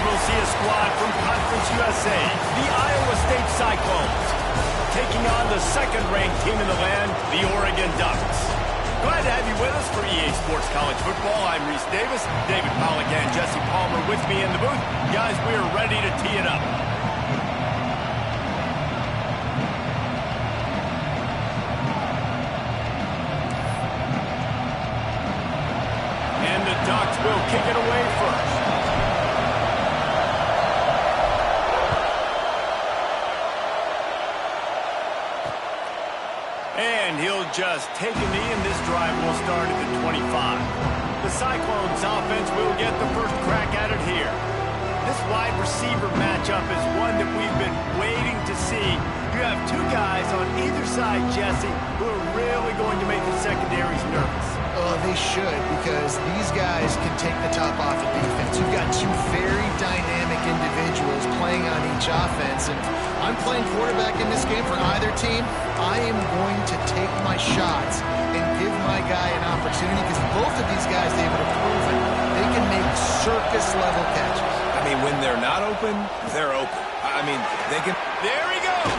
we'll see a squad from Conference USA, the Iowa State Cyclones, taking on the second-ranked team in the land, the Oregon Ducks. Glad to have you with us for EA Sports College Football. I'm Reese Davis, David Pollack and Jesse Palmer with me in the booth. Guys, we are ready to tee it up. And the Ducks will kick it away first. And he'll just take a knee, and this drive will start at the 25. The Cyclones offense will get the first crack at it here. This wide receiver matchup is one that we've been waiting to see. You have two guys on either side, Jesse, who are really going to make the secondaries nervous. Oh, they should, because these guys can take the top off of defense. You've got two very dynamic individuals playing on each offense, and I'm playing quarterback in this game for either team. I am going to take my shots and give my guy an opportunity, because both of these guys, David, have proven they can make circus-level catches. I mean, when they're not open, they're open. I mean, they can... There he goes!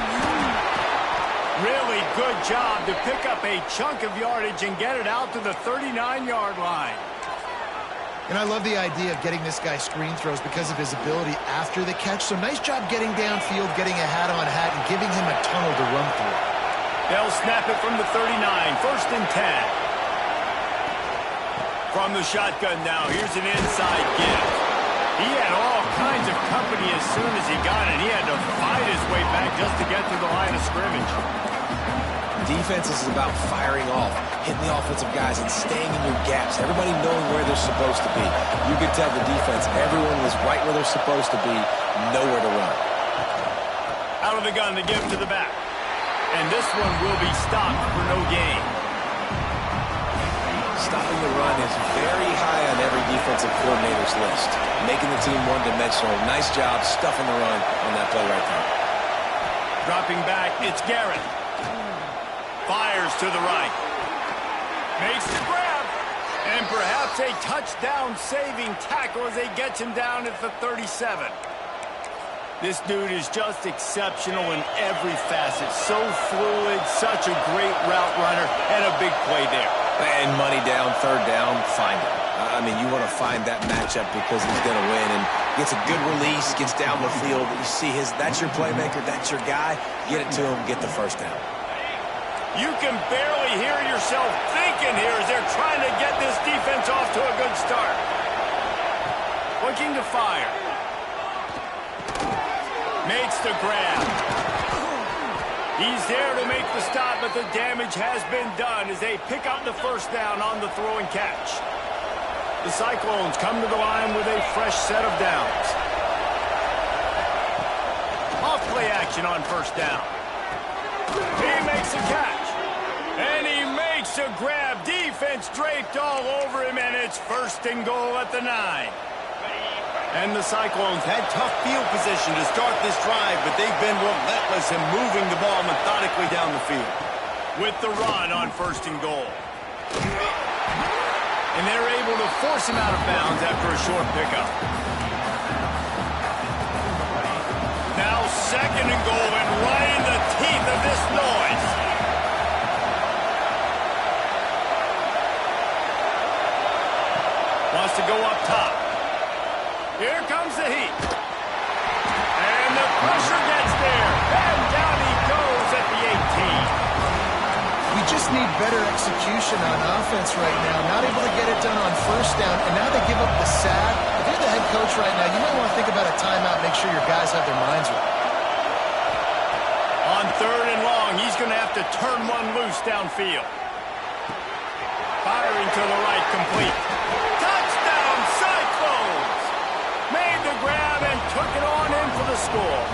Really good job to pick up a chunk of yardage and get it out to the 39-yard line. And I love the idea of getting this guy screen throws because of his ability after the catch. So nice job getting downfield, getting a hat-on-hat, and giving him a tunnel to run through. They'll snap it from the 39, first and 10. From the shotgun now, here's an inside give. He had all kinds of company as soon as he got it. He had to fight his way back just to get to the line of scrimmage. Defense is about firing off, hitting the offensive guys, and staying in your gaps. Everybody knowing where they're supposed to be. You can tell the defense, everyone was right where they're supposed to be, nowhere to run. Out of the gun to give to the back. And this one will be stopped for no gain. Stopping the run is very high on every defensive coordinator's list. Making the team one-dimensional. Nice job stuffing the run on that play right there. Dropping back, it's Garrett. Fires to the right. Makes the grab. And perhaps a touchdown-saving tackle as they get him down at the 37. This dude is just exceptional in every facet. So fluid, such a great route runner, and a big play there. And money down, third down, find it. I mean, you want to find that matchup because he's going to win. And gets a good release, gets down the field. You see that's your playmaker, that's your guy. Get it to him, get the first down. You can barely hear yourself thinking here as they're trying to get this defense off to a good start. Looking to fire. Makes the grab. He's there to make the stop, but the damage has been done as they pick up the first down on the throw and catch. The Cyclones come to the line with a fresh set of downs. Off play action on first down. He makes a catch. And he makes a grab. Defense draped all over him, and it's first and goal at the 9. And the Cyclones had tough field position to start this drive, but they've been relentless in moving the ball methodically down the field. With the run on first and goal. And they're able to force him out of bounds after a short pickup. Now second and goal, and right in the teeth of this noise. Wants to go up top. Here comes the heat. And the pressure gets there. And down he goes at the 18. We just need better execution on offense right now. Not able to get it done on first down, and now they give up the sack. If you're the head coach right now, you might want to think about a timeout, make sure your guys have their minds right. On third and long, he's going to have to turn one loose downfield. Firing to the right, complete. Touchdown, Cyclones! Made the grab and took it on in for the score.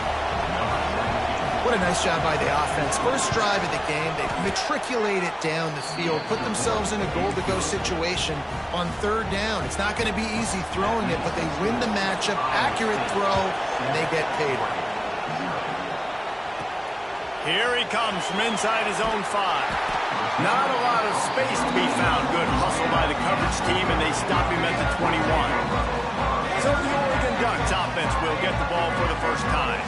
What a nice job by the offense. First drive of the game, they matriculate it down the field, put themselves in a goal-to-go situation on third down. It's not going to be easy throwing it, but they win the matchup, accurate throw, and they get paid. Here he comes from inside his own 5. Not a lot of space to be found. Good hustle by the coverage team, and they stop him at the 21. So the Oregon Ducks offense will get the ball for the first time.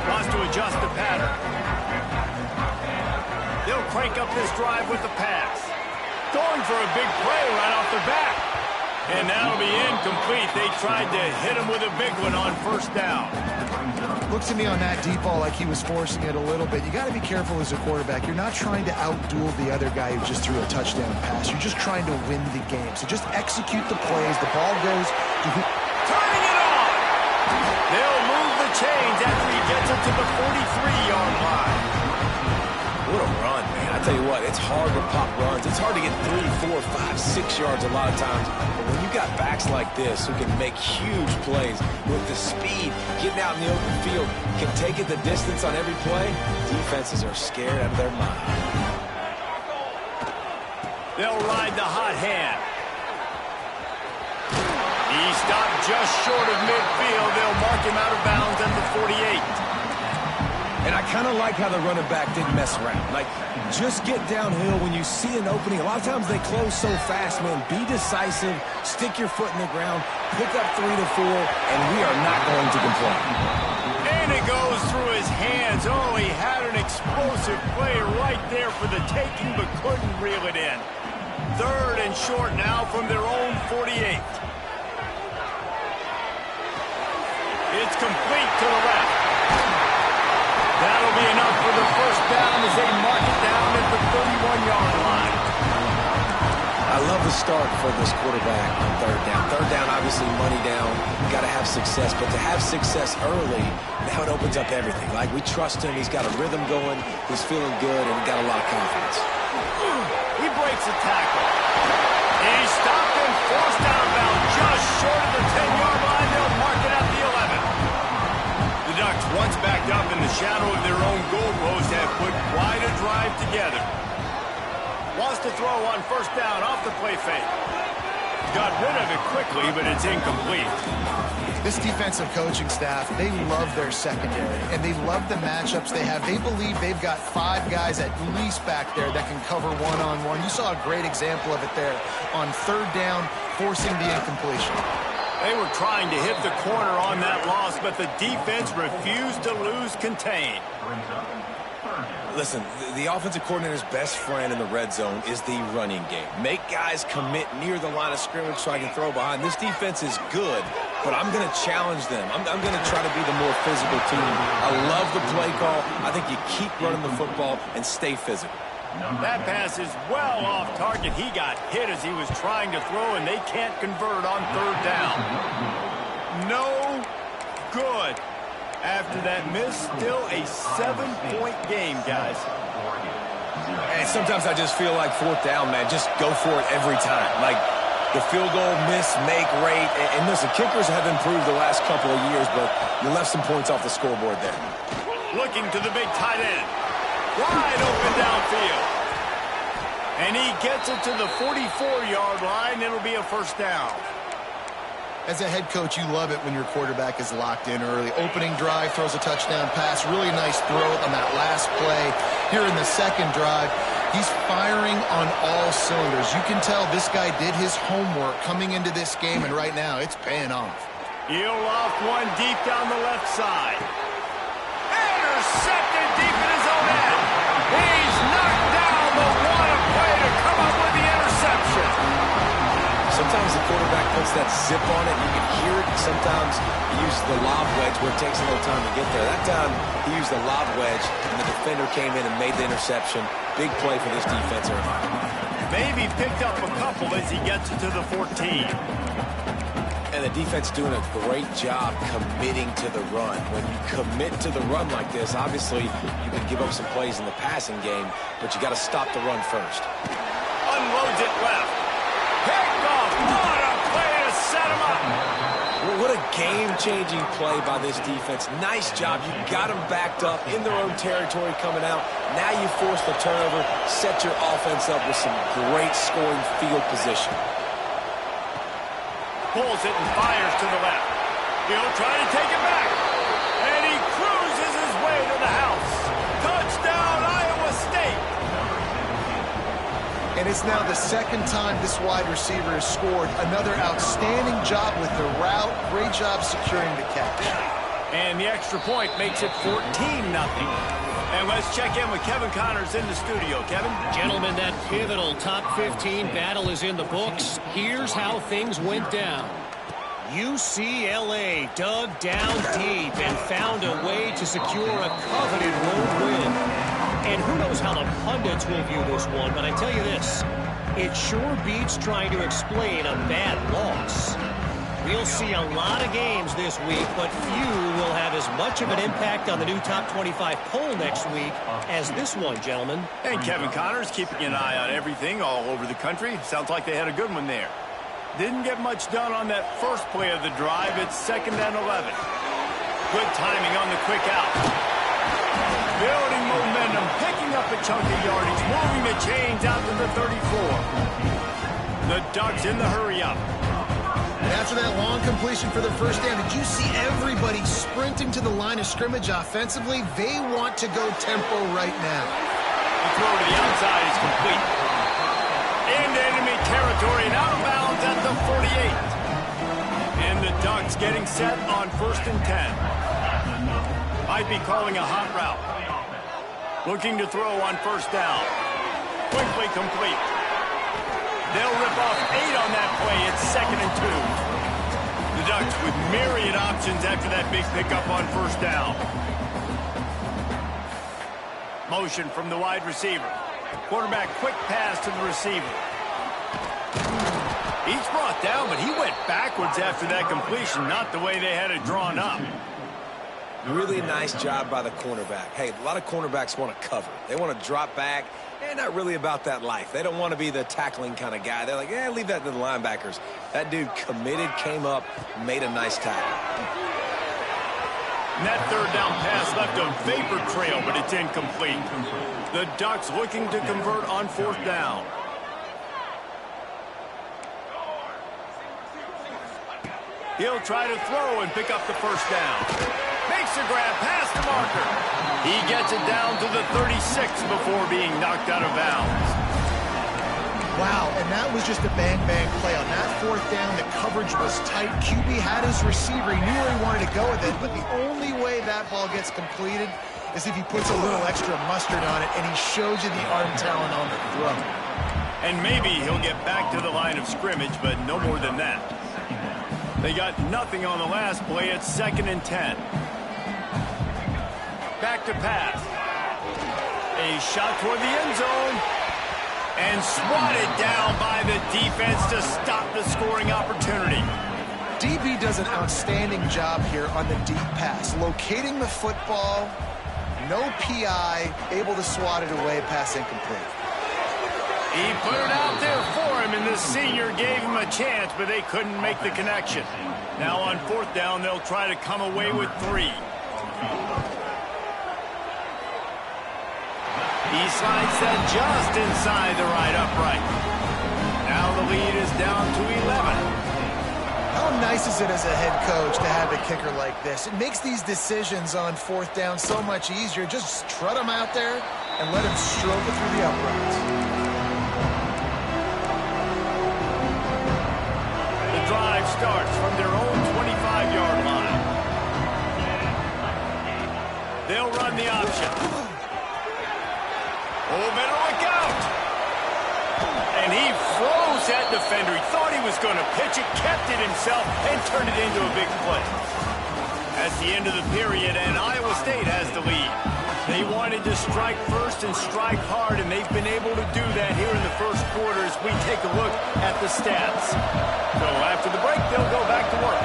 Wants to adjust the pattern. They'll crank up this drive with the pass. Going for a big play right off the bat. And that'll be incomplete. They tried to hit him with a big one on first down. Looks to me on that deep ball like he was forcing it a little bit. You got to be careful as a quarterback. You're not trying to outduel the other guy who just threw a touchdown pass. You're just trying to win the game. So just execute the plays. The ball goes to who... Turning it on! They'll move the chains after he gets it to the 43-yard line. What a run, man. I tell you what, it's hard to pop runs. It's hard to get 3, 4, 5, 6 yards a lot of times. But when you got backs like this who can make huge plays with the speed, getting out in the open field, can take it the distance on every play, defenses are scared out of their mind. They'll ride the hot hand. He stopped just short of midfield. They'll mark him out of bounds at the 48. And I kind of like how the running back didn't mess around. Like, just get downhill when you see an opening. A lot of times they close so fast, man. Be decisive, stick your foot in the ground, pick up 3 to 4, and we are not going to complain. And it goes through his hands. Oh, he had an explosive play right there for the taking, but couldn't reel it in. 3rd and short now from their own 48. It's complete to the left. That'll be enough for the first down as they mark it down at the 31-yard line. I love the start for this quarterback on 3rd down. 3rd down, obviously money down. You got to have success, but to have success early, now it opens up everything. Like, we trust him. He's got a rhythm going. He's feeling good, and he got a lot of confidence. He breaks a tackle. He's stopped and forced out of bounds just short of the 10-yard line. They'll mark it at the 11. The Ducks, once backed up in the shadow of their own goal post, have put quite a drive together. Wants to throw on first down off the play fake. Got rid of it quickly, but it's incomplete. This defensive coaching staff, they love their secondary, and they love the matchups they have. They believe they've got 5 guys at least back there that can cover one-on-one. You saw a great example of it there on 3rd down, forcing the incompletion. They were trying to hit the corner on that loss, but the defense refused to lose contain. Listen, the offensive coordinator's best friend in the red zone is the running game. Make guys commit near the line of scrimmage so I can throw behind. This defense is good, but I'm going to challenge them. I'm going to try to be the more physical team. I love the play call. I think you keep running the football and stay physical. That pass is well off target. He got hit as he was trying to throw, and they can't convert on 3rd down. No good. After that miss, still a 7-point game, guys. And sometimes I just feel like 4th down, man. Just go for it every time. Like, the field goal miss, make rate. And listen, kickers have improved the last couple of years, but you left some points off the scoreboard there. Looking to the big tight end. Wide open downfield. And he gets it to the 44-yard line. It'll be a first down. As a head coach, you love it when your quarterback is locked in early. Opening drive, throws a touchdown pass. Really nice throw on that last play. Here in the 2nd drive, he's firing on all cylinders. You can tell this guy did his homework coming into this game, and right now it's paying off. He'll loft one deep down the left side. Intercepted deep in his own end. He's knocked down the one play to come up with the interception. Sometimes the quarterback puts that zip on it. You can hear it. Sometimes he uses the lob wedge where it takes a little time to get there. That time he used the lob wedge, and the defender came in and made the interception. Big play for this defense. Maybe picked up a couple as he gets it to the 14. And the defense doing a great job committing to the run. When you commit to the run like this, obviously you can give up some plays in the passing game, but you got to stop the run first. Unloads it left. Picked off. What a play to set him up. What a game-changing play by this defense. Nice job. You got them backed up in their own territory coming out. Now you force the turnover, set your offense up with some great scoring field position. Pulls it and fires to the left. He'll try to take it back. And it's now the second time this wide receiver has scored. Another outstanding job with the route. Great job securing the catch. And the extra point makes it 14-0. And let's check in with Kevin Connors in the studio. Kevin? Gentlemen, that pivotal top 15 battle is in the books. Here's how things went down. UCLA dug down deep and found a way to secure a coveted road win. And who knows how the pundits will view this one, but I tell you this, it sure beats trying to explain a bad loss. We'll see a lot of games this week, but few will have as much of an impact on the new top 25 poll next week as this one, gentlemen. And Kevin Connors keeping an eye on everything all over the country. Sounds like they had a good one there. Didn't get much done on that first play of the drive. It's 2nd and 11. Good timing on the quick out. Building momentum, picking up a chunk of yardage, moving the chains out to the 34. The Ducks in the hurry-up. And after that long completion for the first down, did you see everybody sprinting to the line of scrimmage offensively? They want to go tempo right now. The throw to the outside is complete. Into enemy territory and out of bounds at the 48. And the Ducks getting set on 1st and 10. Might be calling a hot route. Looking to throw on 1st down. Quickly complete. They'll rip off 8 on that play. It's 2nd and 2. The Ducks with myriad options after that big pickup on 1st down. Motion from the wide receiver. Quarterback quick pass to the receiver. He's brought down, but he went backwards after that completion, not the way they had it drawn up. Really nice job by the cornerback. Hey, a lot of cornerbacks want to cover. They want to drop back. They're not really about that life. They don't want to be the tackling kind of guy. They're like, yeah, leave that to the linebackers. That dude committed, came up, made a nice tackle. And that 3rd down pass left a vapor trail, but it's incomplete. The Ducks looking to convert on 4th down. He'll try to throw and pick up the 1st down. Makes a grab past the marker. He gets it down to the 36 before being knocked out of bounds. Wow, and that was just a bang-bang play. On that 4th down, the coverage was tight. QB had his receiver. He knew where he wanted to go with it, but the only way that ball gets completed is if he puts a little extra mustard on it, and he shows you the arm talent on the throw. And maybe he'll get back to the line of scrimmage, but no more than that. They got nothing on the last play. It's 2nd and 10. Back to pass. A shot toward the end zone. And swatted down by the defense to stop the scoring opportunity. DB does an outstanding job here on the deep pass. Locating the football, no PI, able to swat it away, pass incomplete. He put it out there for him, and the senior gave him a chance, but they couldn't make the connection. Now on 4th down, they'll try to come away with 3. He slides that just inside the right upright. Now the lead is down to 11. How nice is it as a head coach to have a kicker like this? It makes these decisions on 4th down so much easier. Just trot him out there and let him stroke it through the uprights. The drive starts from their own 25-yard line. They'll run the option. Oh, better look out. And he froze that defender. He thought he was going to pitch it, kept it himself, and turned it into a big play. That's the end of the period, and Iowa State has the lead. They wanted to strike first and strike hard, and they've been able to do that here in the first quarter as we take a look at the stats. So after the break, they'll go back to work.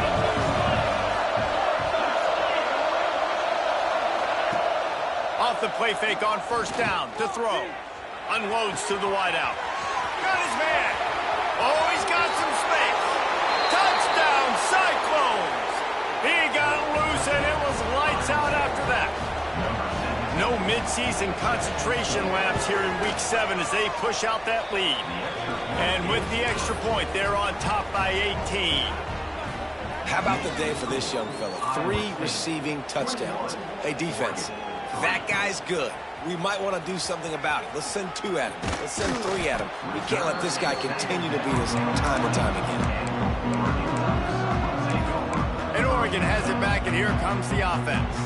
Off the play fake on 1st down to throw. Unloads to the wideout. Got his man. Oh, he's got some space. Touchdown, Cyclones. He got loose, and it was lights out after that. No midseason concentration laps here in Week 7 as they push out that lead. And with the extra point, they're on top by 18. How about the day for this young fella? 3 receiving touchdowns. Hey, defense, that guy's good. we might want to do something about it. Let's send 2 at him. Let's send 3 at him. We can't let this guy continue to beat us time and time again. And Oregon has it back, and here comes the offense.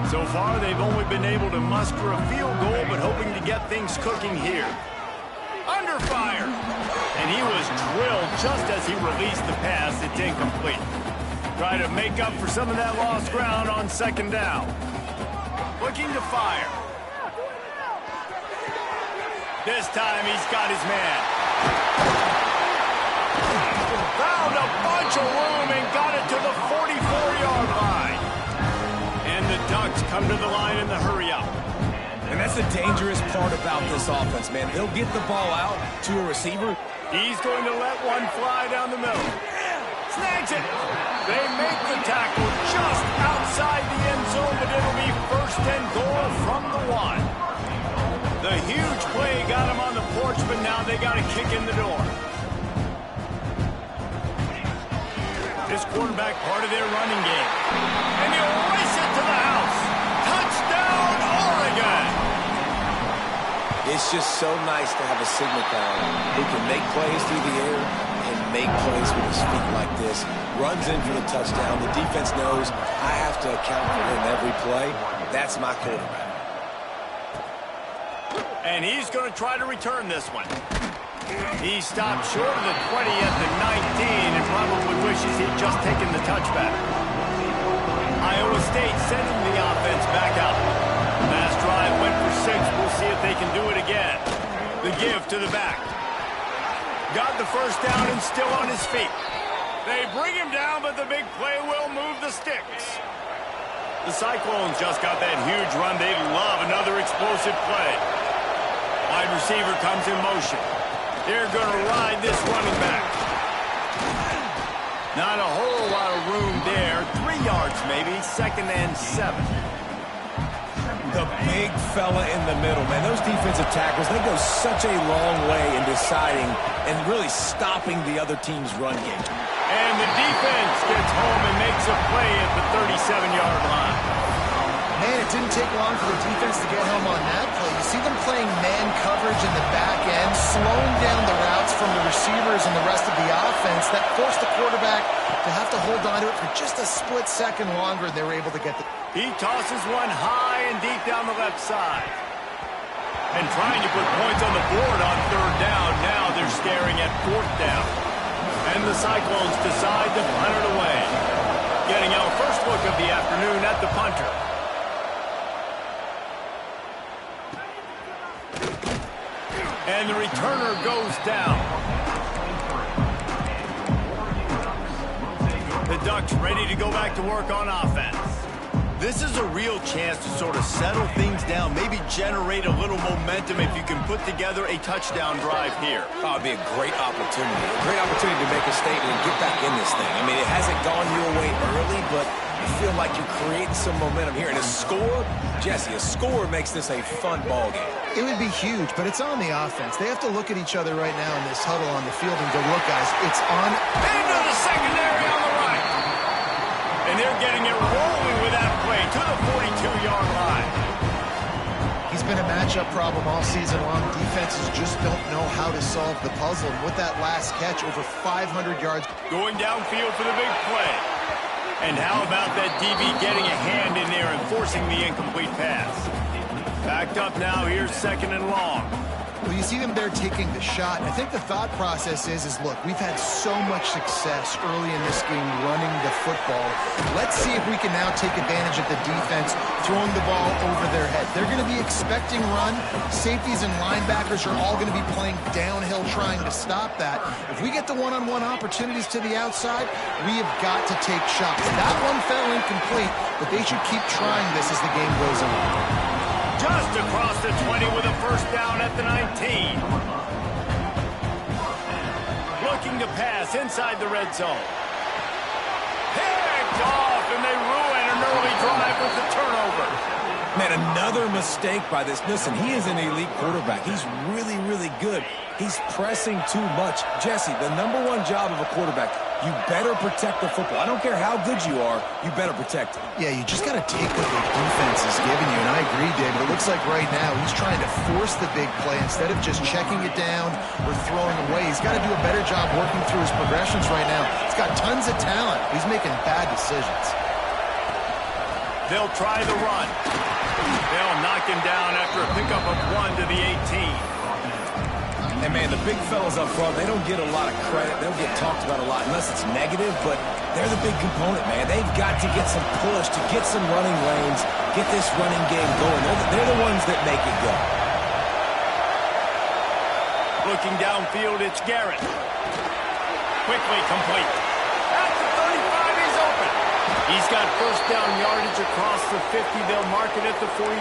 So far, they've only been able to muster a field goal, but hoping to get things cooking here. Under fire. And he was drilled just as he released the pass. It's incomplete. Try to make up for some of that lost ground on 2nd down. Looking to fire. This time he's got his man. Found a bunch of room and got it to the 44-yard line. And the Ducks come to the line in the hurry-up. And that's the dangerous part about this offense, man. They'll get the ball out to a receiver. He's going to let one fly down the middle. Snags it. They make the tackle just outside the end zone, but it'll be 1st and goal from the 1. The huge play got him on the porch, but now they got to kick in the door. This quarterback part of their running game. And he'll race it to the house. Touchdown, Oregon! It's just so nice to have a signal caller who can make plays through the air and make plays with his feet like this. Runs in for the touchdown. The defense knows I have to account for him every play. That's my quarterback. And he's going to try to return this one. He stopped short of the 20 at the 19 and probably wishes he'd just taken the touchback. Iowa State sending the offense back out. Last drive went for 6. We'll see if they can do it again. The give to the back. Got the 1st down and still on his feet. They bring him down, but the big play will move the sticks. The Cyclones just got that huge run. They love another explosive play. Wide receiver comes in motion. They're going to ride this running back. Not a whole lot of room there. 3 yards maybe. 2nd and 7. The big fella in the middle, man. Those defensive tackles, they go such a long way in deciding and really stopping the other team's run game. And the defense gets home and makes a play at the 37-yard line. Man, it didn't take long for the defense to get home on that play. You see them playing man coverage in the back end, slowing down the routes from the receivers and the rest of the offense. That forced the quarterback to have to hold on to it for just a split second longer, and they were able to get the... He tosses one high and deep down the left side. And trying to put points on the board on 3rd down. Now they're staring at 4th down. And the Cyclones decide to punt it away. Getting our first look of the afternoon at the punter. And the returner goes down. The Ducks ready to go back to work on offense. This is a real chance to sort of settle things down, maybe generate a little momentum if you can put together a touchdown drive here. Oh, it'd be a great opportunity. A great opportunity to make a statement and get back in this thing. I mean, it hasn't gone your way early, but you feel like you're creating some momentum here. And a score, Jesse, a score makes this a fun ball game. It would be huge, but it's on the offense. They have to look at each other right now in this huddle on the field and go, look, guys, it's on... Into the secondary on the right. And they're getting it rolling with that play to the 42-yard line. He's been a matchup problem all season long. Defenses just don't know how to solve the puzzle. And with that last catch, over 500 yards. Going downfield for the big play. And how about that DB getting a hand in there and forcing the incomplete pass? Backed up now, here's 2nd and long. Well, you see them there taking the shot. I think the thought process is look, we've had so much success early in this game running the football. Let's see if we can now take advantage of the defense throwing the ball over their head. They're going to be expecting run. Safeties and linebackers are all going to be playing downhill trying to stop that. If we get the one-on-one opportunities to the outside, we have got to take shots. That one fell incomplete, but they should keep trying this as the game goes on. Just across the 20 with a 1st down at the 19. Looking to pass inside the red zone. Picked off, and they ruin an early drive with the turnover. Man, another mistake by this. Listen, he is an elite quarterback. He's really, really good. He's pressing too much. Jesse, the #1 job of a quarterback You better protect the football. I don't care how good you are, you better protect it. Yeah, you just got to take what the defense is giving you, and I agree, David. It looks like right now he's trying to force the big play instead of just checking it down or throwing away. He's got to do a better job working through his progressions right now. He's got tons of talent. He's making bad decisions. They'll try the run. They'll knock him down after a pickup of 1 to the 18. And, man, the big fellas up front, they don't get a lot of credit. They don't get talked about a lot unless it's negative, but they're the big component, man. They've got to get some push, to get some running lanes, get this running game going. They're the ones that make it go. Looking downfield, it's Garrett. Quickly complete. At the 35, he's open. He's got first down yardage across the 50. They'll mark it at the 49.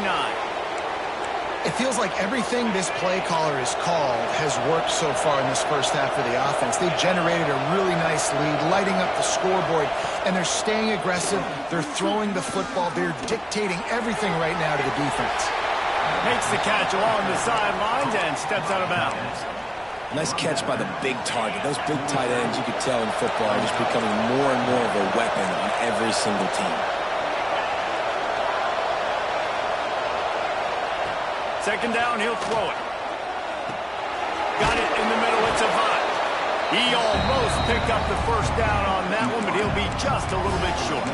It feels like everything this play caller has called has worked so far in this first half of the offense. They've generated a really nice lead, lighting up the scoreboard, and they're staying aggressive. They're throwing the football. They're dictating everything right now to the defense. Makes the catch along the sidelines and steps out of bounds. Nice catch by the big target. Those big tight ends, you could tell in football, are just becoming more and more of a weapon on every single team. Second down, he'll throw it. Got it in the middle, it's Avant. He almost picked up the first down on that one, but he'll be just a little bit short.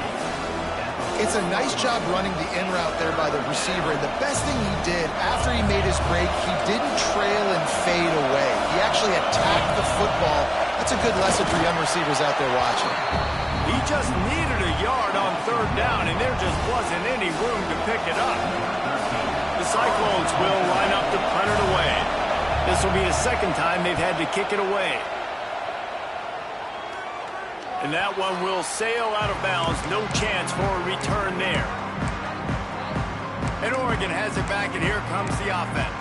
It's a nice job running the in route there by the receiver. And the best thing he did after he made his break, he didn't trail and fade away. He actually attacked the football. That's a good lesson for young receivers out there watching. He just needed a yard on third down, and there just wasn't any room to pick it up. The Cyclones will line up to punt it away. This will be the second time they've had to kick it away. And that one will sail out of bounds. No chance for a return there. And Oregon has it back, and here comes the offense.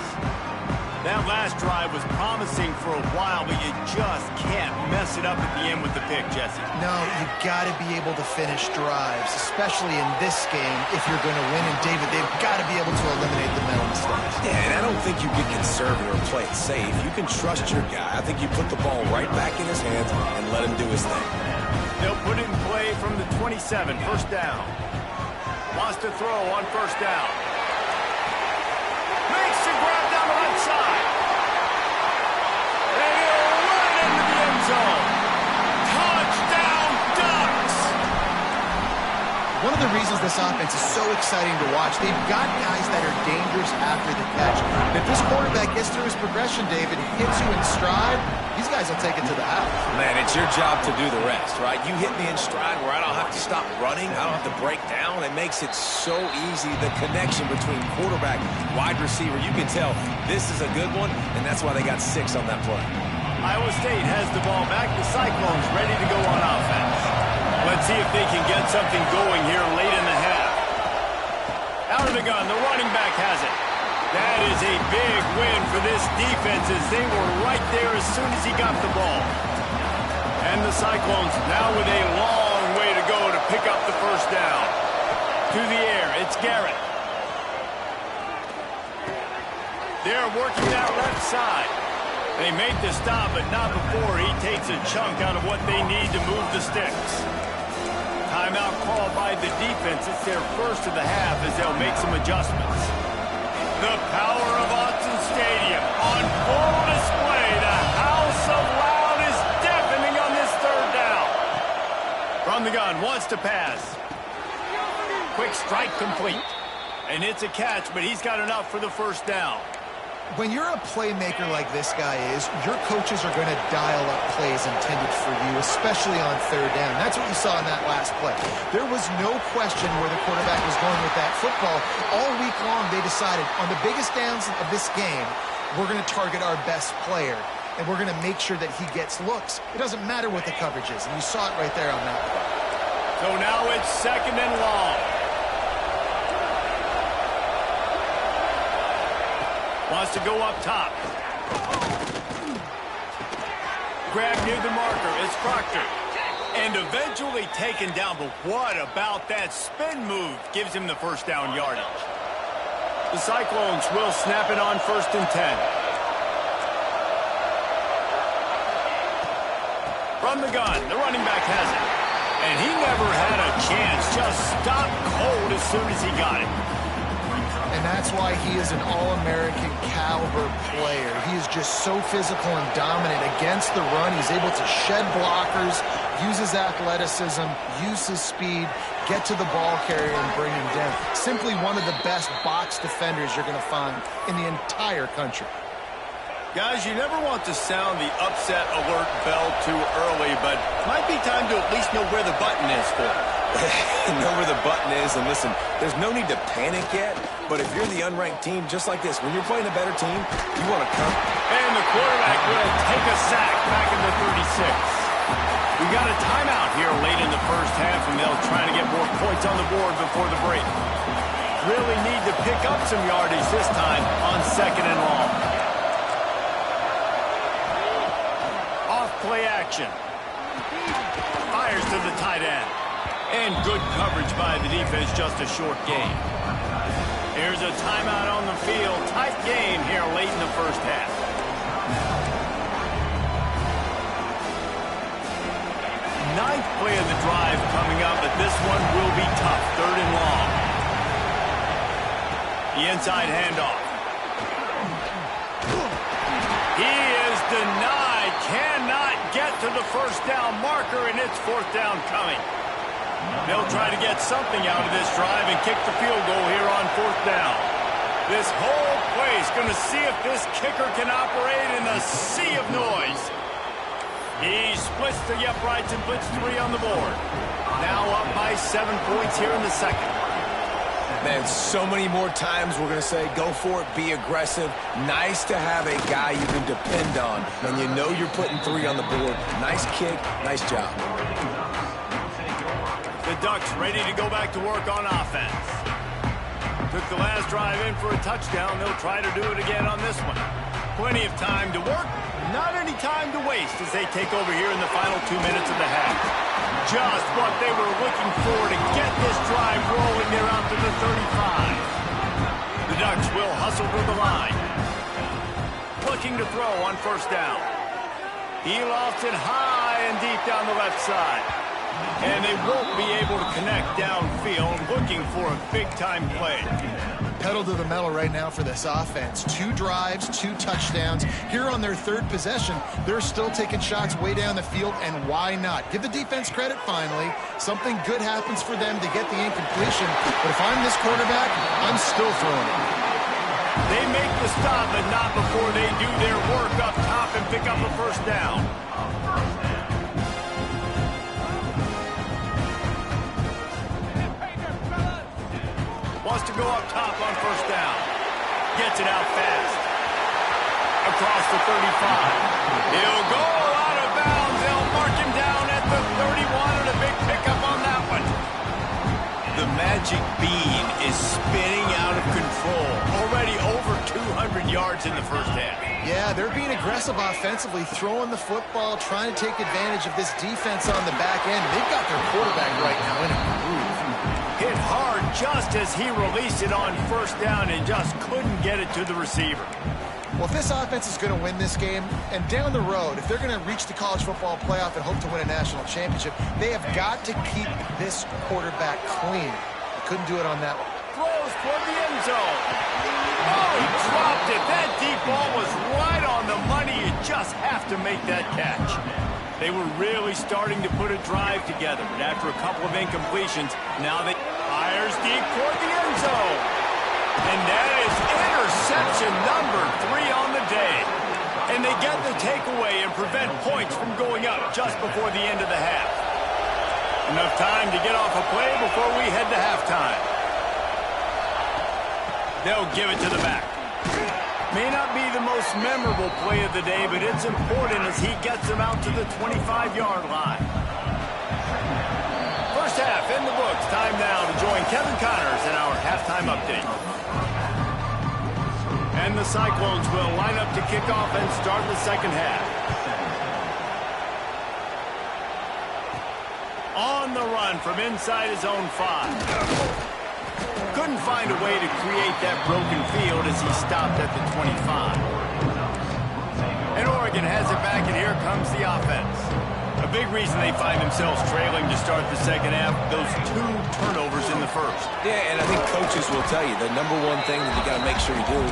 That last drive was promising for a while, but you just can't mess it up at the end with the pick, Jesse. No, you've got to be able to finish drives, especially in this game if you're going to win. And, David, they've got to be able to eliminate the mental mistakes. Yeah, and I don't think you get conservative or play it safe. You can trust your guy. I think you put the ball right back in his hands and let him do his thing. They'll put it in play from the 27, first down. Wants to throw on first down. Makes the grab down the right side. And he'll run it into the end zone. Touchdown, Ducks! One of the reasons this offense is so exciting to watch, they've got guys that are dangerous after the catch. And if this quarterback gets through his progression, David, hits you in stride, these guys will take it to the house. Man, it's your job to do the rest, right? You hit me in stride where I don't have to stop running. I don't have to break down. It makes it so easy. The connection between quarterback, wide receiver, you can tell this is a good one, and that's why they got 6 on that play. Iowa State has the ball back. The Cyclones ready to go on offense. Let's see if they can get something going here late in the half. Out of the gun, the running back has it. That is a big win for this defense as they were right there as soon as he got the ball. And the Cyclones now with a long way to go to pick up the first down. To the air, it's Garrett. They're working that left side. They make the stop, but not before he takes a chunk out of what they need to move the sticks. Timeout called by the defense. It's their first of the half as they'll make some adjustments. The power of Autzen Stadium on full display. The house of loud is deafening on this third down. From the gun, wants to pass. Quick strike complete. And it's a catch, but he's got enough for the first down. When you're a playmaker like this guy is, your coaches are going to dial up plays intended for you, especially on third down. That's what you saw in that last play. There was no question where the quarterback was going with that football. All week long, they decided on the biggest downs of this game, we're going to target our best player, and we're going to make sure that he gets looks. It doesn't matter what the coverage is, and you saw it right there on that play. So now it's second and long. Wants to go up top. Grab near the marker. It's Proctor. And eventually taken down. But what about that spin move? Gives him the first down yardage. The Cyclones will snap it on first and 10. From the gun, the running back has it. And he never had a chance. Just stopped cold as soon as he got it. And that's why he is an All-American caliber player. He is just so physical and dominant against the run. He's able to shed blockers, use his athleticism, use his speed, get to the ball carrier and bring him down. Simply one of the best box defenders you're going to find in the entire country. Guys, you never want to sound the upset alert bell too early, but might be time to at least know where the button is for it. Know where the button is, and listen, there's no need to panic yet, but if you're the unranked team, just like this, when you're playing a better team, you want to come. And the quarterback will take a sack back in the 36. We got a timeout here late in the first half, and they'll try to get more points on the board before the break. Really need to pick up some yardage this time on 2nd and long. Off play action. Fires to the tight end. And good coverage by the defense, just a short gain. Here's a timeout on the field. Tight game here late in the first half. Ninth play of the drive coming up, but this one will be tough. 3rd and long. The inside handoff. He is denied. Cannot get to the first down marker, and it's 4th down coming. They'll try to get something out of this drive and kick the field goal here on 4th down. This whole place going to see if this kicker can operate in a sea of noise. He splits the uprights and puts 3 on the board. Now up by 7 points here in the second. Man, so many more times we're going to say, go for it, be aggressive. Nice to have a guy you can depend on, and you know you're putting 3 on the board. Nice kick, nice job. The Ducks ready to go back to work on offense. Took the last drive in for a touchdown. They'll try to do it again on this one. Plenty of time to work, not any time to waste as they take over here in the final 2 minutes of the half. Just what they were looking for to get this drive rolling. They're out to the 35. The Ducks will hustle to the line. Looking to throw on 1st down. He lost it high and deep down the left side. And they won't be able to connect downfield, looking for a big-time play. Pedal to the metal right now for this offense. 2 drives, 2 touchdowns. Here on their 3rd possession, they're still taking shots way down the field, and why not? Give the defense credit finally. Something good happens for them to get the incompletion, but if I'm this quarterback, I'm still throwing it. They make the stop, but not before they do their work up top and pick up a 1st down. Wants to go up top on 1st down. Gets it out fast. Across the 35. He'll go out of bounds. They'll mark him down at the 31 and a big pickup on that one. The magic bean is spinning out of control. Already over 200 yards in the first half. Yeah, they're being aggressive offensively, throwing the football, trying to take advantage of this defense on the back end. They've got their quarterback right now in a groove. Hit hard just as he released it on 1st down and just couldn't get it to the receiver. Well, if this offense is going to win this game, and down the road, if they're going to reach the college football playoff and hope to win a national championship, they have got to keep this quarterback clean. They couldn't do it on that one. Throws toward the end zone. Oh, he dropped it. That deep ball was right on the money. You just have to make that catch. They were really starting to put a drive together, but after a couple of incompletions, now they fires deep toward the end zone. And that is interception number 3 on the day. And they get the takeaway and prevent points from going up just before the end of the half. Enough time to get off a play before we head to halftime. They'll give it to the back. May not be the most memorable play of the day, but it's important as he gets them out to the 25-yard line. First half in the books. Time now to join Kevin Connors in our halftime update. And the Cyclones will line up to kick off and start the second half. On the run from inside his own 5. Couldn't find a way to create that broken field as he stopped at the 25. And Oregon has it back, and here comes the offense. A big reason they find themselves trailing to start the second half, those 2 turnovers in the first. Yeah, and I think coaches will tell you the number one thing that you got to make sure you do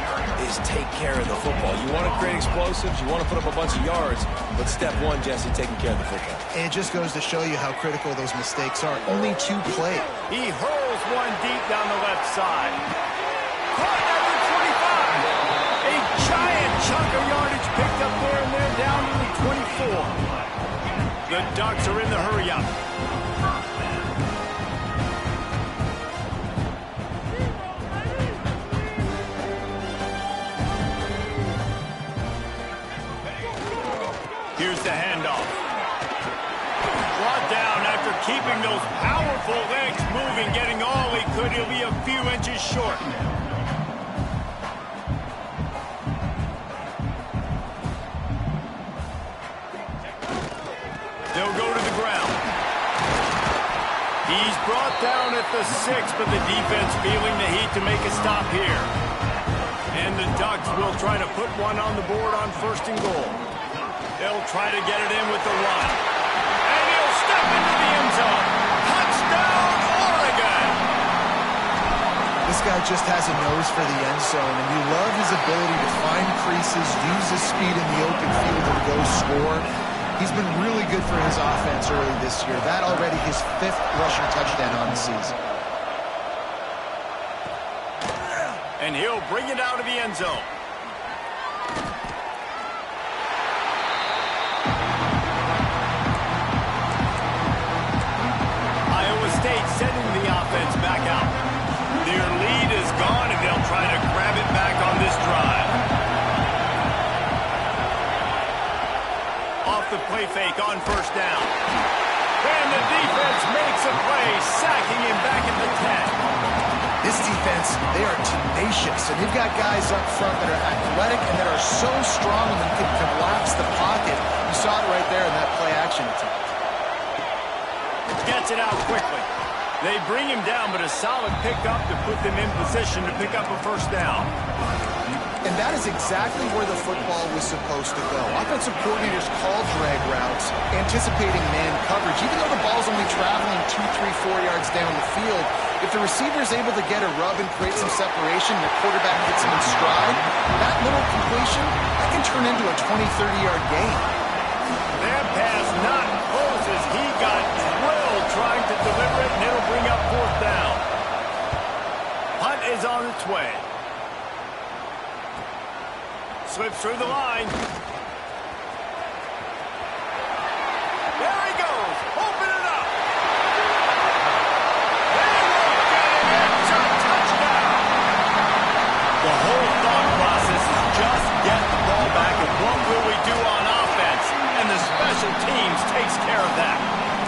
is take care of the football. You want to create explosives, you want to put up a bunch of yards, but step one, Jesse, taking care of the football. And it just goes to show you how critical those mistakes are. Only 2 played. He hurls one deep down the left side. Caught at the 25. A giant chunk of yardage picked up there, and they're down to the 24. The Ducks are in the hurry-up. Here's the handoff. Brought down after keeping those powerful legs moving, getting all he could. He'll be a few inches short. They'll go to the ground. He's brought down at the 6, but the defense feeling the heat to make a stop here. And the Ducks will try to put one on the board on 1st and goal. They'll try to get it in with the run. And he'll step into the end zone. Touchdown, Oregon! This guy just has a nose for the end zone, and you love his ability to find creases, use his speed in the open field, and go score. He's been really good for his offense early this year. That already his 5th rushing touchdown on the season. And he'll bring it out of the end zone. Iowa State sending the offense back out. Their lead is gone, and they'll try to grab it back on this drive. Off the play fake on 1st down. And the defense makes a play, sacking him back at the 10. This defense, they are tenacious, and they've got guys up front that are athletic and that are so strong and can collapse the pocket. You saw it right there in that play-action attempt. Gets it out quickly. They bring him down, but a solid pickup to put them in position to pick up a 1st down. And that is exactly where the football was supposed to go. Offensive coordinators call drag routes, anticipating man coverage. Even though the ball's only traveling 2, 3, 4 yards down the field, if the receiver is able to get a rub and create some separation, the quarterback gets him in stride, that little completion, that can turn into a 20, 30-yard gain. That pass not close as he got drilled trying to deliver it, and it'll bring up 4th down. Punt is on its way. Slips through the line. There he goes. Open it up. They will get it. It's a touchdown. The whole thought process is just get the ball back, and what will we do on offense? And the special teams takes care of that.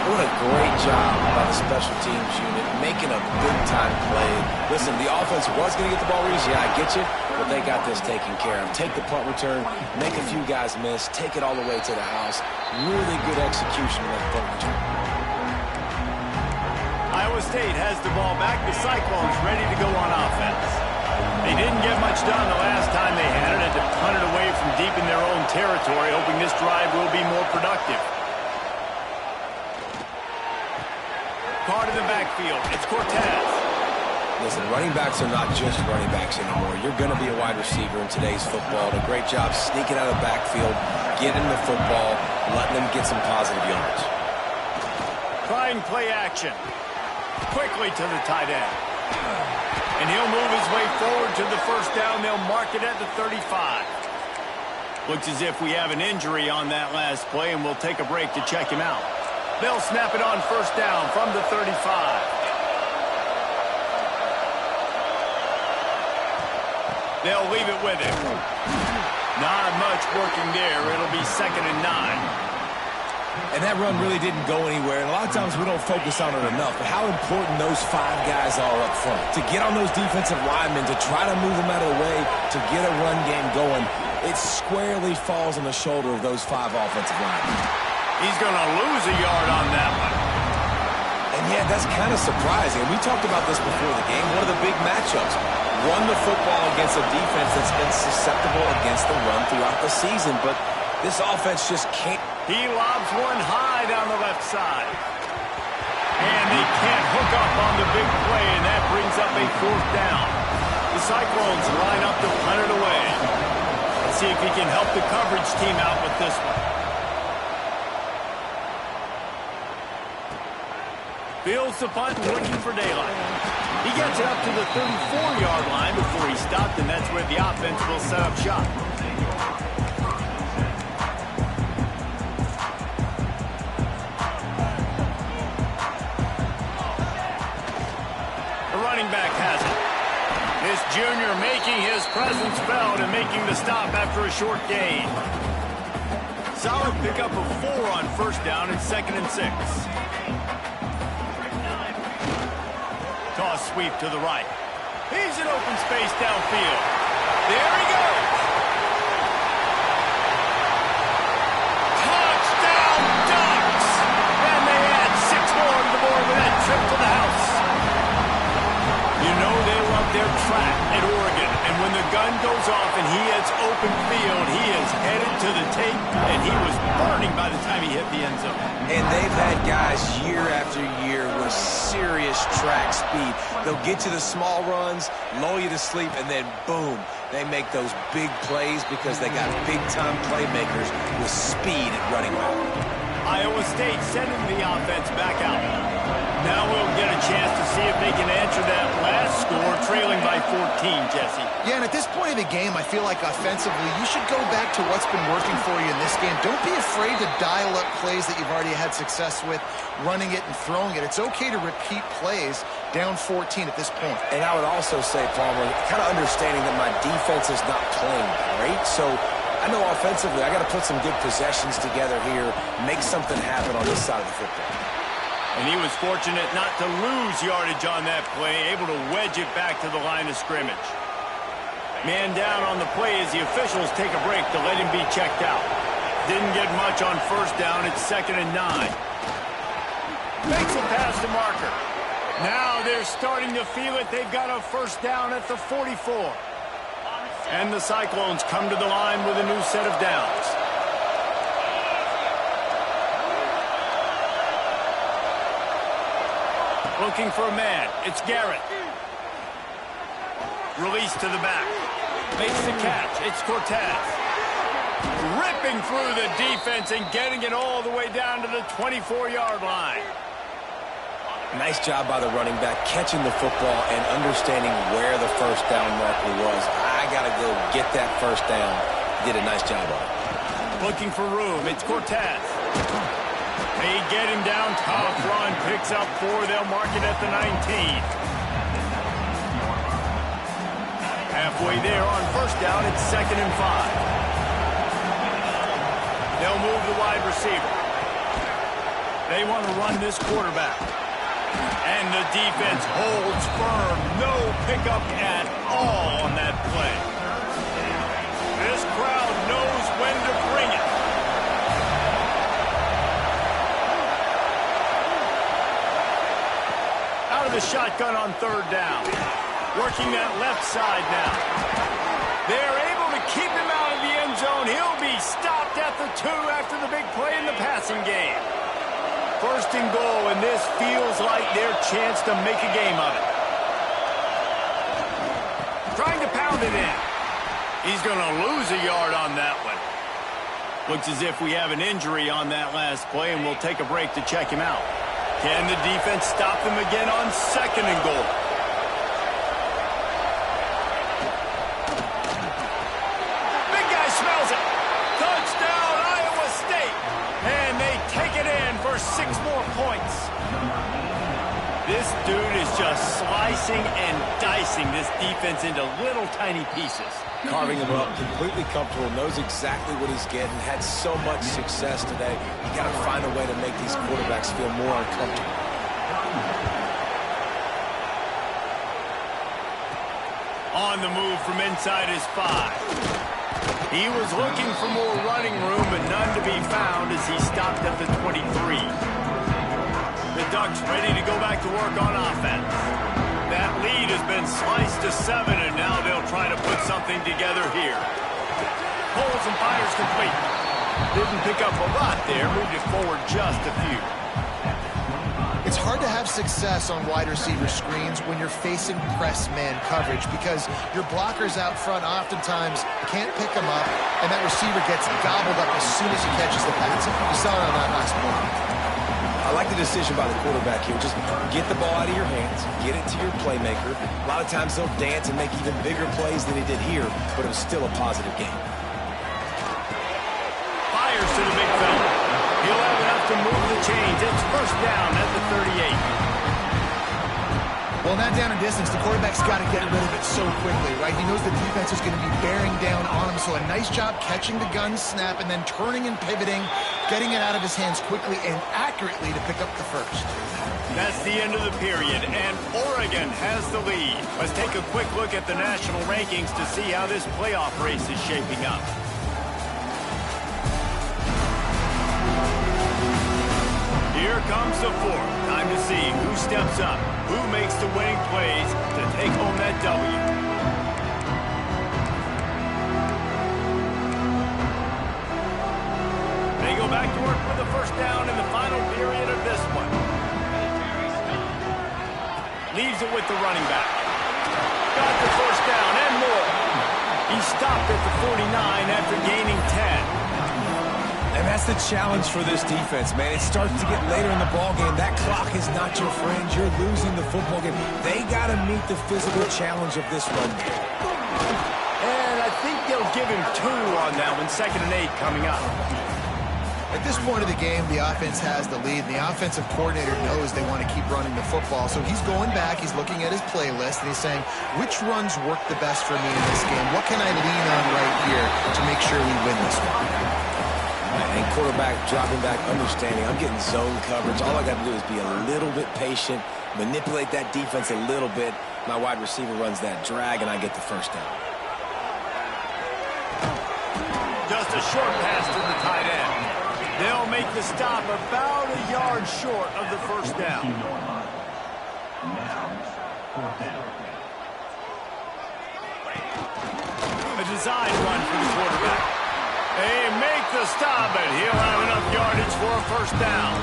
What a great job by the special teams unit, making a big-time play. Listen, the offense was going to get the ball easy, I get you, but they got this taken care of. Take the punt return, make a few guys miss, take it all the way to the house. Really good execution on that punt return. Iowa State has the ball back. The Cyclones ready to go on offense. They didn't get much done the last time they had it, and to punt it away from deep in their own territory, hoping this drive will be more productive. Card in the backfield. It's Cortez. Listen, running backs are not just running backs anymore. You're going to be a wide receiver in today's football. A great job sneaking out of the backfield, getting the football, letting them get some positive yards. Trying play action. Quickly to the tight end. And he'll move his way forward to the 1st down. They'll mark it at the 35. Looks as if we have an injury on that last play, and we'll take a break to check him out. They'll snap it on 1st down from the 35. They'll leave it with him. Not much working there. It'll be 2nd and 9. And that run really didn't go anywhere. And a lot of times we don't focus on it enough. But how important those 5 guys are up front. To get on those defensive linemen, to try to move them out of the way, to get a run game going, it squarely falls on the shoulder of those 5 offensive linemen. He's going to lose a yard on that one. And yeah, that's kind of surprising. We talked about this before the game. One of the big matchups. Run the football against a defense that's been susceptible against the run throughout the season. But This offense just can't. He lobs one high down the left side. And they can't hook up on the big play, and that brings up a 4th down. The Cyclones line up to punt it away. Let's see if he can help the coverage team out with this one. Fields the punt, looking for daylight. He gets it up to the 34-yard line before he stopped, and that's where the offense will set up shop. The running back has it. This junior making his presence felt and making the stop after a short gain. Solid pickup of 4 on 1st down and 2nd and 6. Toss sweep to the right. He's in open space downfield. There he goes. Touchdown Ducks! And they add 6 more to the board with that trip to the house. You know they love their track at Oregon. And when the gun goes off and he hits open field, he is headed to the tape, and he was burning by the time he hit the end zone. And they've had guys year after year with serious track speed. They'll get you the small runs, lull you to sleep, and then boom, they make those big plays because they got big-time playmakers with speed at running back. Iowa State sending the offense back out. Now we'll get a chance to see if they can answer that last score, trailing by 14, Jesse. Yeah, and at this point of the game, I feel like offensively, you should go back to what's been working for you in this game. Don't be afraid to dial up plays that you've already had success with, running it and throwing it. It's okay to repeat plays down 14 at this point. And I would also say, Palmer, kind of understanding that my defense is not playing great, so I know offensively I got to put some good possessions together here, make something happen on this side of the football. And he was fortunate not to lose yardage on that play, able to wedge it back to the line of scrimmage. Man down on the play as the officials take a break to let him be checked out. Didn't get much on 1st down. It's 2nd and 9. Makes a pass to Marker. Now they're starting to feel it. They've got a 1st down at the 44. And the Cyclones come to the line with a new set of downs. Looking for a man. It's Garrett. Release to the back. Makes the catch. It's Cortez. Ripping through the defense and getting it all the way down to the 24-yard line. Nice job by the running back, catching the football and understanding where the 1st down marker was. I got to go get that 1st down. Did a nice job on it. Looking for room. It's Cortez. They get him down, tough run, picks up 4. They'll mark it at the 19. Halfway there on 1st down, it's 2nd and 5. They'll move the wide receiver. They want to run this quarterback. And the defense holds firm. No pickup at all on that play. This crowd knows when to bring it. Out of the shotgun on 3rd down. Working that left side now. They're able to keep him out of the end zone. He'll be stopped at the 2 after the big play in the passing game. 1st and goal, and this feels like their chance to make a game of it. Trying to pound it in. He's going to lose a yard on that one. Looks as if we have an injury on that last play, and we'll take a break to check him out. Can the defense stop him again on 2nd and goal? Big guy smells it. Touchdown, Iowa State. And they take it in for 6 more points. This dude is just slicing and dicing this defense into little tiny pieces. Carving him up, completely comfortable, knows exactly what he's getting, had so much success today. You got to find a way to make these quarterbacks feel more uncomfortable. On the move from inside his 5. He was looking for more running room, but none to be found as he stopped at the 23. The Ducks ready to go back to work on offense. That lead has been sliced to 7, and now they'll try to put something together here. Poles and Pyers complete. Didn't pick up a lot there, moved it forward just a few. It's hard to have success on wide receiver screens when you're facing press man coverage because your blockers out front oftentimes can't pick them up, and that receiver gets gobbled up as soon as he catches the pass. You saw it on that last play. I like the decision by the quarterback here. Just get the ball out of your hands, get it to your playmaker. A lot of times they'll dance and make even bigger plays than he did here, but it was still a positive game. Fires to the big fella. He'll have enough to move the chains. It's first down at the 38. Well, not down in distance, the quarterback's got to get rid of it so quickly, right? He knows the defense is going to be bearing down on him, so a nice job catching the gun snap and then turning and pivoting, getting it out of his hands quickly and accurately to pick up the first. That's the end of the period, and Oregon has the lead. Let's take a quick look at the national rankings to see how this playoff race is shaping up. Here comes the fourth. Time to see who steps up, who makes the winning plays to take home that W. They go back to work with the first down in the final period of this one. Leaves it with the running back. Got the first down and more. He stopped at the 49 after gaining 10. And that's the challenge for this defense, man. It starts to get later in the ballgame. That clock is not your friend. You're losing the football game. They got to meet the physical challenge of this run game. And I think they'll give him 2 on that one. 2nd and 8 coming up. At this point of the game, the offense has the lead, and the offensive coordinator knows they want to keep running the football. So he's going back, he's looking at his playlist, and he's saying, which runs work the best for me in this game? What can I lean on right here to make sure we win this one? And quarterback dropping back, understanding I'm getting zone coverage. All I got to do is be a little bit patient, manipulate that defense a little bit. My wide receiver runs that drag, and I get the first down. Just a short pass to the tight end. They'll make the stop about a yard short of the first down. A design run for the quarterback. They make the stop, and he'll have enough yardage for a first down.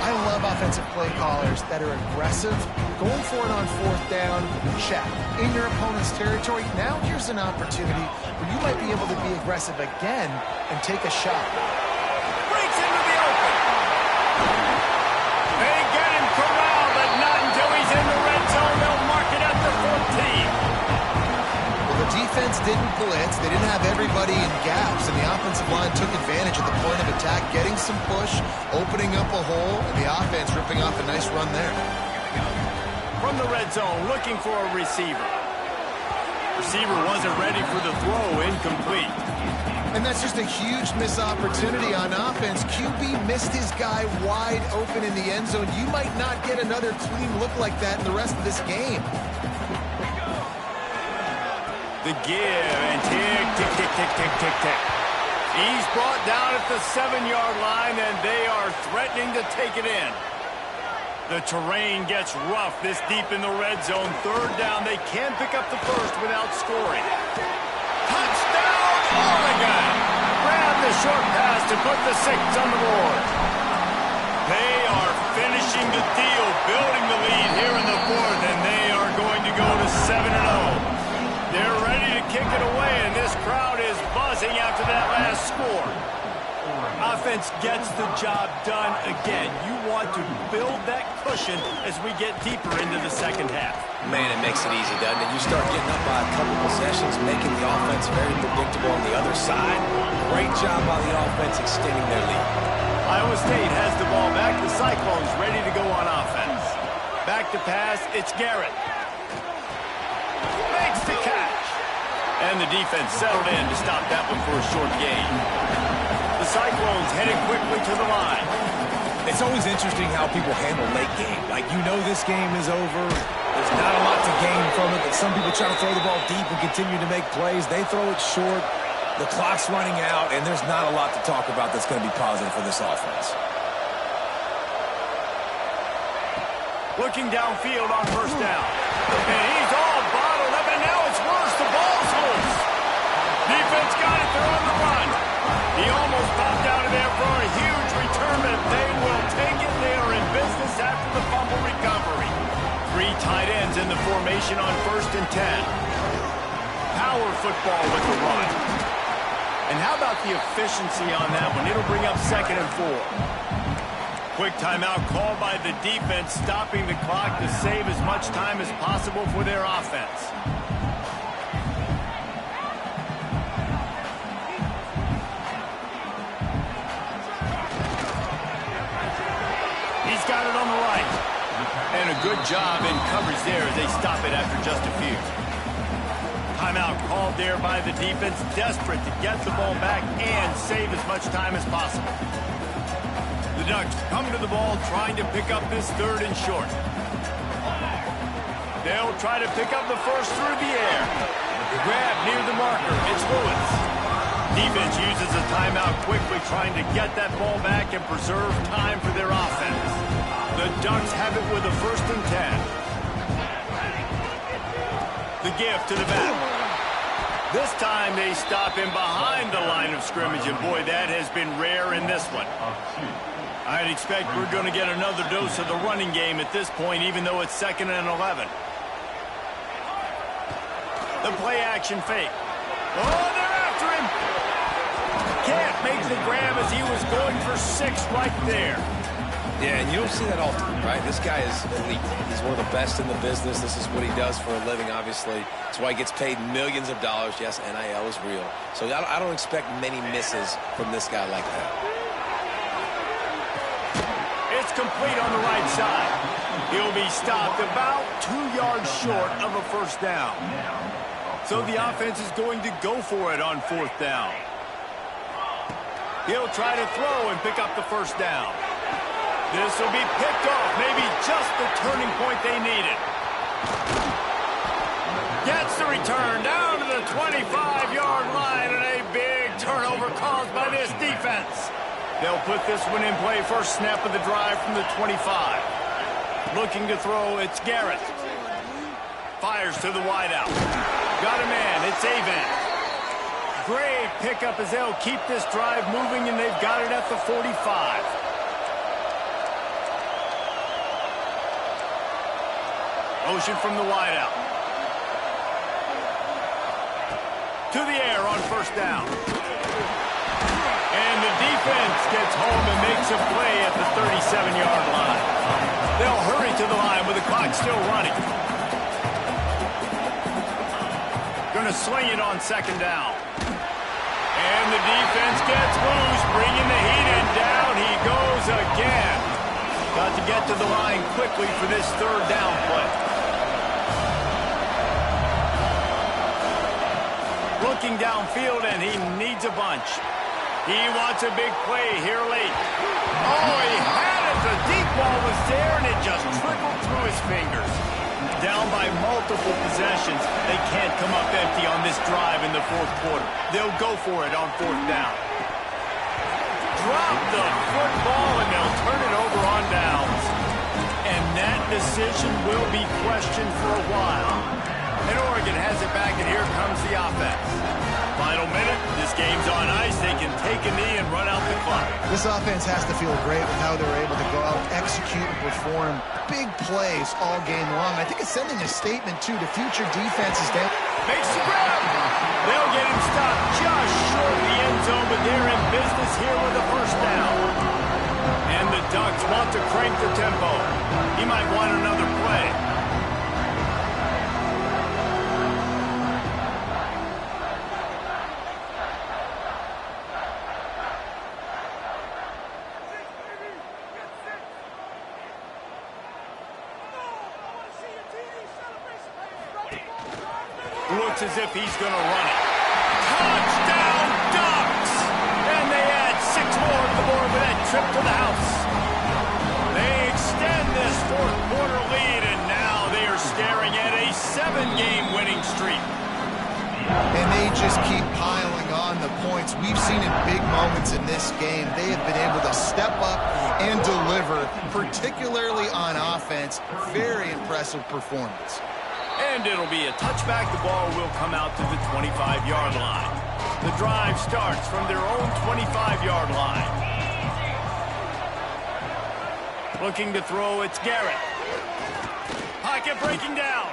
I love offensive play callers that are aggressive. Going for it on 4th down, check. In your opponent's territory, now here's an opportunity where you might be able to be aggressive again and take a shot. Breaks into the open. They get him corralled, but not until he's in the red zone. They'll mark it at the 14. The defense didn't blitz. They didn't have everybody in gaps, and the offensive line took advantage at the point of attack, getting some push, opening up a hole, and the offense ripping off a nice run there. From the red zone, looking for a receiver. Receiver wasn't ready for the throw, incomplete. And that's just a huge missed opportunity on offense. QB missed his guy wide open in the end zone. You might not get another clean look like that in the rest of this game. The give, and tick, tick, tick, tick, tick, tick, tick. He's brought down at the 7-yard line, and they are threatening to take it in. The terrain gets rough this deep in the red zone. 3rd down, they can pick up the first without scoring. Touchdown, Oregon! Grab the short pass to put the 6 on the board. They are finishing the deal, building the lead here in the 4th, and they are going to go to 7-0. They're ready to kick it away, and this crowd is buzzing after that last score. Offense gets the job done again. You want to build that cushion as we get deeper into the second half. Man, it makes it easy, doesn't it? You start getting up by a couple possessions, making the offense very predictable on the other side. Great job by the offense extending their lead. Iowa State has the ball back. The Cyclones ready to go on offense. Back to pass, it's Garrett. Makes the catch. And the defense settled in to stop that one for a short gain. The Cyclones headed quickly to the line. It's always interesting how people handle late game. Like, you know this game is over. There's not a lot to gain from it, but some people try to throw the ball deep and continue to make plays. They throw it short. The clock's running out, and there's not a lot to talk about that's going to be positive for this offense. Looking downfield on first down. And he's all bottled up, and now it's worse. The ball's loose. Defense got it. They're on the run. He almost popped out of there for a huge return, but they will take it. They are in business after the fumble recovery. 3 tight ends in the formation on 1st and 10. Power football with the run. And how about the efficiency on that one? It'll bring up 2nd and 4. Quick timeout called by the defense, stopping the clock to save as much time as possible for their offense. He's got it on the right. And a good job in coverage there as they stop it after just a few. Timeout called there by the defense, desperate to get the ball back and save as much time as possible. The Ducks come to the ball trying to pick up this 3rd and short. They'll try to pick up the first through the air. Grab near the marker. It's Lewis. Defense uses a timeout quickly trying to get that ball back and preserve time for their offense. The Ducks have it with a 1st and 10. The give to the back. This time they stop him behind the line of scrimmage, and boy, that has been rare in this one. I'd expect we're going to get another dose of the running game at this point, even though it's 2nd and 11. The play action fake. Oh, they're after him. Can't make the grab as he was going for 6 right there. Yeah, and you don't see that often, right? This guy is elite. He's one of the best in the business. This is what he does for a living, obviously. That's why he gets paid millions of dollars. Yes, NIL is real. So I don't expect many misses from this guy like that. It's complete on the right side. He'll be stopped about 2 yards short of a 1st down. So the offense is going to go for it on 4th down. He'll try to throw and pick up the 1st down. This will be picked off, maybe just the turning point they needed. Gets the return down to the 25-yard line, and a big turnover caused by this defense. They'll put this one in play. First snap of the drive from the 25. Looking to throw, it's Garrett. Fires to the wideout. Got a man, it's Avant. Great pickup as they'll keep this drive moving, and they've got it at the 45. Motion from the wideout. To the air on 1st down. And the defense gets home and makes a play at the 37-yard line. They'll hurry to the line with the clock still running. Going to sling it on 2nd down. And the defense gets loose, bringing the heat, and down he goes again. Got to get to the line quickly for this 3rd down play. Looking downfield, and he needs a bunch. He wants a big play here late. Oh, he had it. The deep ball was there, and it just trickled through his fingers. Down by multiple possessions. They can't come up empty on this drive in the 4th quarter. They'll go for it on 4th down. Drop the football, and they'll turn it over on downs. And that decision will be questioned for a while. And Oregon has it back, and here comes the offense. Final minute, this game's on ice. They can take a knee and run out the clock. This offense has to feel great with how they're able to go out, execute, and perform big plays all game long. I think it's sending a statement, too, to future defenses down. Makes the grab. They'll get him stopped just short of the end zone, but they're in business here with a 1st down. And the Ducks want to crank the tempo. He might want another play. Looks as if he's going to run it. Touchdown, Ducks! And they add 6 more to the board with that trip to the house. They extend this 4th quarter lead, and now they are staring at a 7-game winning streak. And they just keep piling on the points. We've seen in big moments in this game, they have been able to step up and deliver, particularly on offense. Very impressive performance. And it'll be a touchback. The ball will come out to the 25-yard line. The drive starts from their own 25-yard line. Looking to throw, it's Garrett. Pocket breaking down.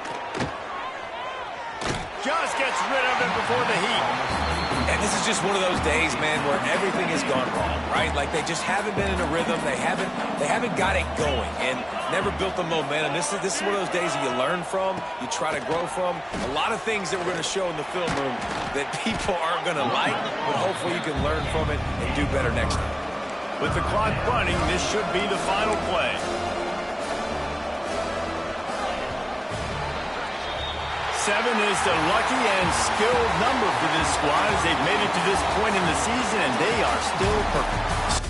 Just gets rid of it before the heat. And this is just one of those days, man, where everything has gone wrong, right? Like they just haven't been in a rhythm. They haven't got it going and never built the momentum. This is one of those days that you learn from, you try to grow from. A lot of things that we're going to show in the film room that people aren't going to like, but hopefully you can learn from it and do better next time. With the clock running, this should be the final play. 7 is the lucky and skilled number for this squad as they've made it to this point in the season, and they are still perfect.